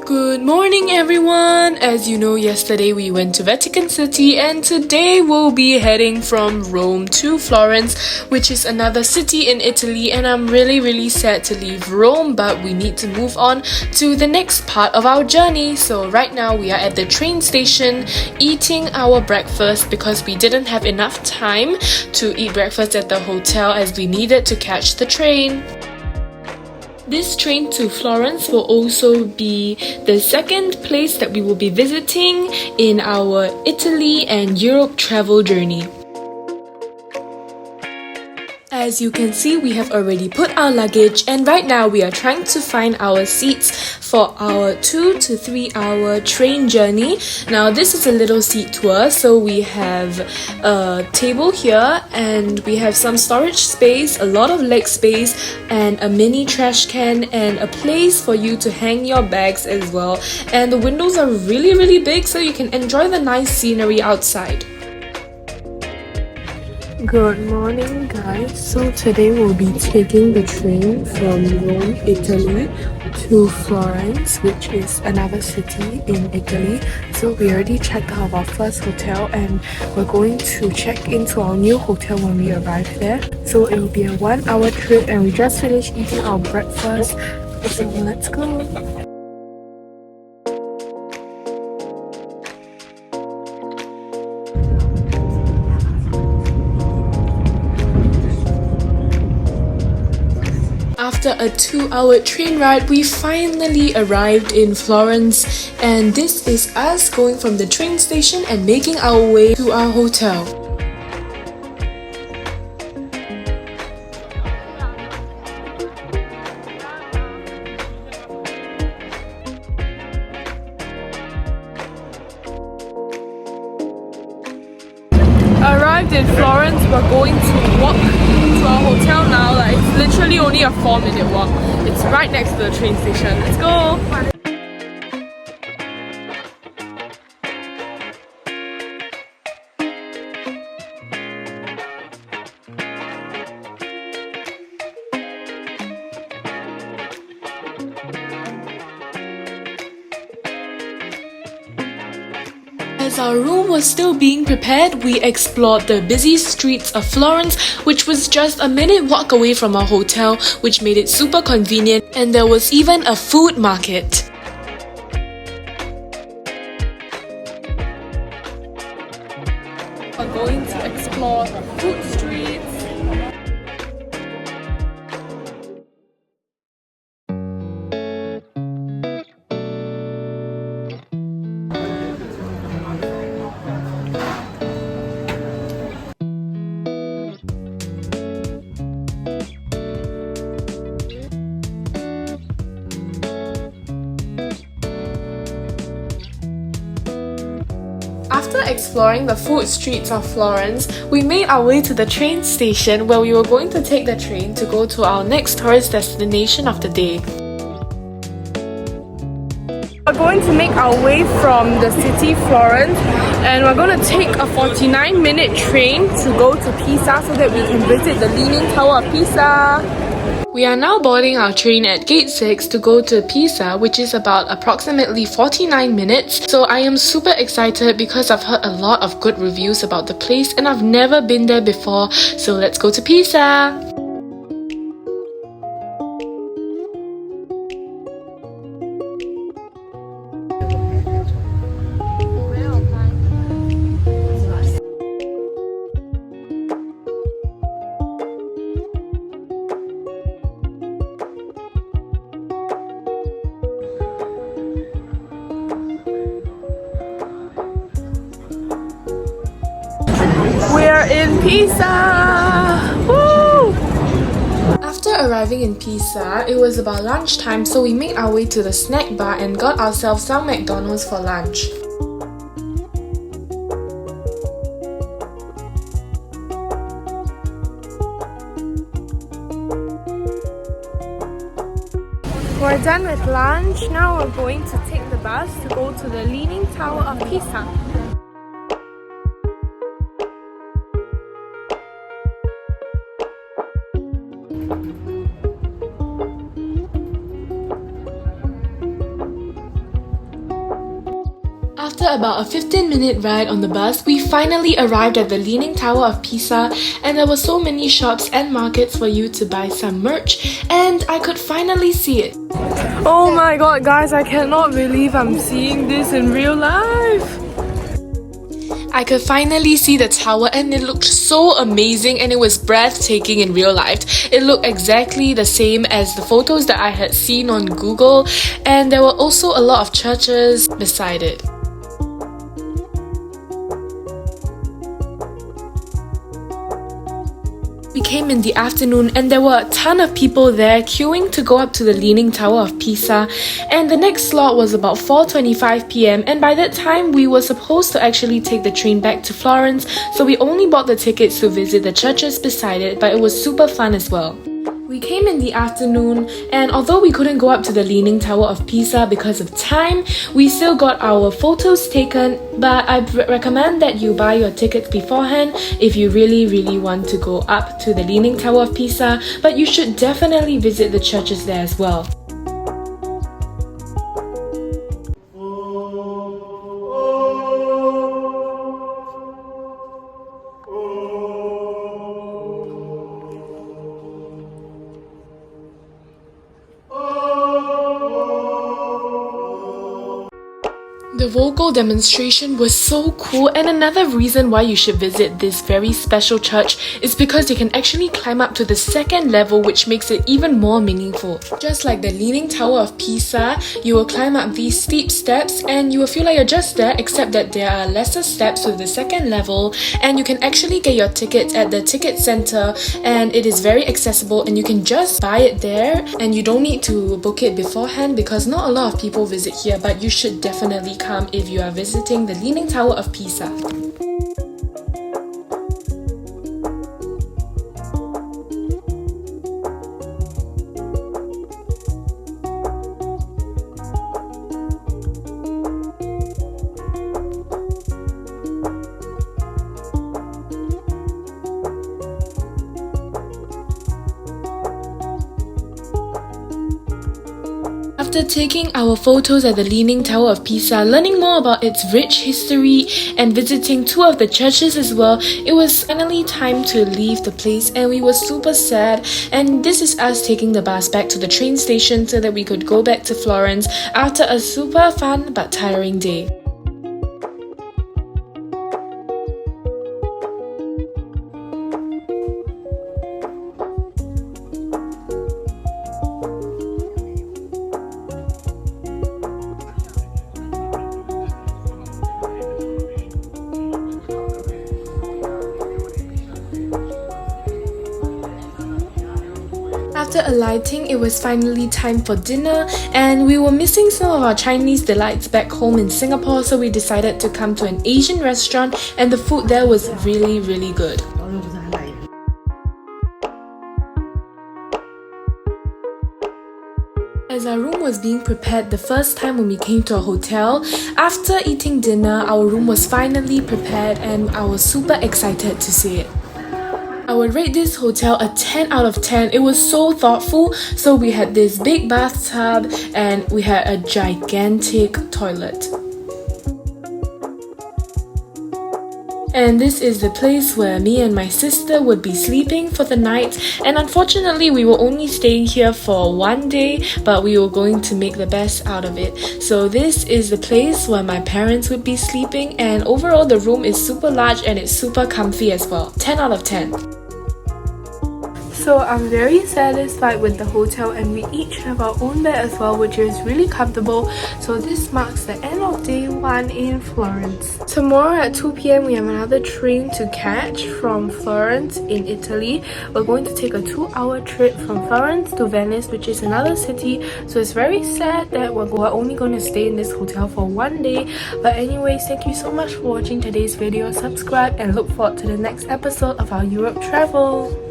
Good morning everyone! As you know, yesterday we went to Vatican City and today we'll be heading from Rome to Florence, which is another city in Italy, and I'm really sad to leave Rome, but we need to move on to the next part of our journey. So right now we are at the train station eating our breakfast because we didn't have enough time to eat breakfast at the hotel as we needed to catch the train. This train to Florence will also be the second place that we will be visiting in our Italy and Europe travel journey. As you can see, we have already put our luggage and right now we are trying to find our seats for our 2 to 3 hour train journey. Now this is a little seat tour, so we have a table here and we have some storage space, a lot of leg space and a mini trash can and a place for you to hang your bags as well. And the windows are really big so you can enjoy the nice scenery outside. Good morning guys, so today we'll be taking the train from Rome, Italy to Florence, which is another city in Italy. So we already checked out our first hotel and we're going to check into our new hotel when we arrive there. So it will be a 1 hour trip and we just finished eating our breakfast, so let's go. After a 2-hour train ride, we finally arrived in Florence, and this is us going from the train station and making our way to our hotel. Arrived in Florence, we're going to walk to our hotel now. It's literally only a 4-minute walk. It's right next to the train station. Let's go! As our room was still being prepared, we explored the busy streets of Florence, which was just a minute walk away from our hotel, which made it super convenient, and there was even a food market. We're going to explore the food streets. After exploring the food streets of Florence, we made our way to the train station where we were going to take the train to go to our next tourist destination of the day. We're going to make our way from the city Florence and we're going to take a 49-minute train to go to Pisa so that we can visit the Leaning Tower of Pisa. We are now boarding our train at gate 6 to go to Pisa, which is about approximately 49 minutes. So I am super excited because I've heard a lot of good reviews about the place and I've never been there before. So let's go to Pisa! We're in Pisa! Woo! After arriving in Pisa, it was about lunchtime, so we made our way to the snack bar and got ourselves some McDonald's for lunch. We're done with lunch. Now we're going to take the bus to go to the Leaning Tower of Pisa. After about a 15-minute ride on the bus, we finally arrived at the Leaning Tower of Pisa, and there were so many shops and markets for you to buy some merch, and I could finally see it. Oh my god guys, I cannot believe I'm seeing this in real life! I could finally see the tower and it looked so amazing and it was breathtaking in real life. It looked exactly the same as the photos that I had seen on Google, and there were also a lot of churches beside it. We came in the afternoon and there were a ton of people there queuing to go up to the Leaning Tower of Pisa, and the next slot was about 4:25 p.m. and by that time we were supposed to actually take the train back to Florence, so we only bought the tickets to visit the churches beside it, but it was super fun as well. We came in the afternoon, and although we couldn't go up to the Leaning Tower of Pisa because of time, we still got our photos taken, but I recommend that you buy your tickets beforehand if you really want to go up to the Leaning Tower of Pisa, but you should definitely visit the churches there as well. The vocal demonstration was so cool, and another reason why you should visit this very special church is because you can actually climb up to the second level, which makes it even more meaningful. Just like the Leaning Tower of Pisa, you will climb up these steep steps and you will feel like you're just there, except that there are lesser steps with the second level, and you can actually get your tickets at the ticket center, and it is very accessible and you can just buy it there and you don't need to book it beforehand because not a lot of people visit here, but you should definitely come if you are visiting the Leaning Tower of Pisa. After taking our photos at the Leaning Tower of Pisa, learning more about its rich history, and visiting two of the churches as well, it was finally time to leave the place, and we were super sad. And this is us taking the bus back to the train station so that we could go back to Florence after a super fun but tiring day. After alighting, it was finally time for dinner, and we were missing some of our Chinese delights back home in Singapore, so we decided to come to an Asian restaurant, and the food there was really good. As our room was being prepared the first time when we came to a hotel, after eating dinner, our room was finally prepared and I was super excited to see it. I would rate this hotel a 10 out of 10. It was so thoughtful. So we had this big bathtub and we had a gigantic toilet. And this is the place where me and my sister would be sleeping for the night. And unfortunately, we were only staying here for one day, but we were going to make the best out of it. So this is the place where my parents would be sleeping, and overall the room is super large and it's super comfy as well. 10 out of 10. So I'm very satisfied with the hotel, and we each have our own bed as well, which is really comfortable. So this marks the end of day 1 in Florence. Tomorrow at 2 p.m. we have another train to catch from Florence in Italy. We're going to take a 2-hour trip from Florence to Venice, which is another city. So it's very sad that we're only going to stay in this hotel for one day. But anyways, thank you so much for watching today's video. Subscribe and look forward to the next episode of our Europe travel.